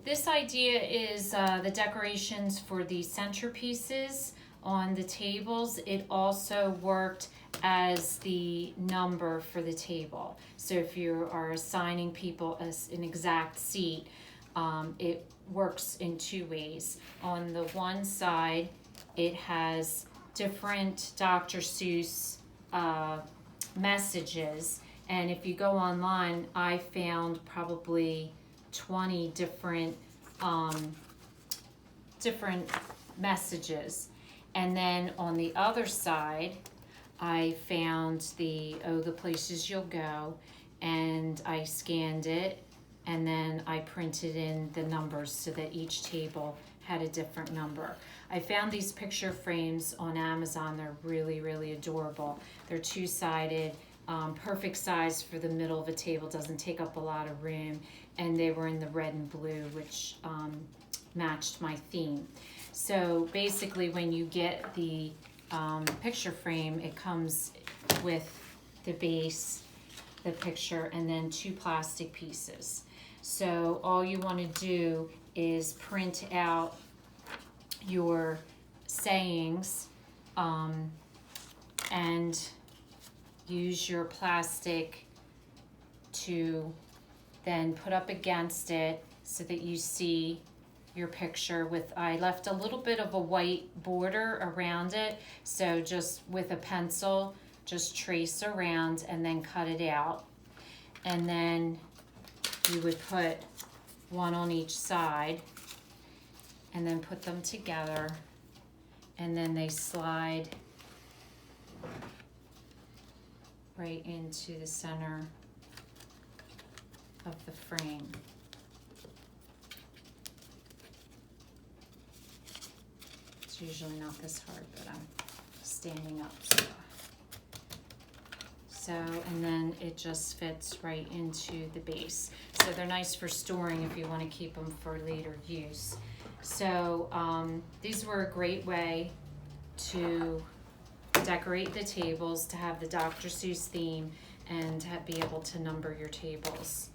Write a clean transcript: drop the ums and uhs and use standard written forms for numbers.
This idea is the decorations for the centerpieces on the tables. It also worked as the number for the table. So if you are assigning people an exact seat, it works in two ways. On the one side, it has different Dr. Seuss messages, and if you go online, I found probably 20 different messages. And then on the other side, I found the places you'll go, and I scanned it, and then I printed in the numbers so that each table had a different number. I found these picture frames on Amazon. They're really, really adorable. They're two-sided, perfect size for the middle of a table, doesn't take up a lot of room, and they were in the red and blue, which matched my theme. So basically, when you get the picture frame, it comes with the base, the picture, and then two plastic pieces. So all you want to do is print out your sayings and use your plastic to then put up against it so that you see your picture. I left a little bit of a white border around it, so just with a pencil, just trace around and then cut it out. And then you would put one on each side and then put them together, and then they slide right into the center of the frame. It's usually not this hard, but I'm standing up. So, and then it just fits right into the base. So they're nice for storing if you want to keep them for later use. So these were a great way to decorate the tables, to have the Dr. Seuss theme, and be able to number your tables.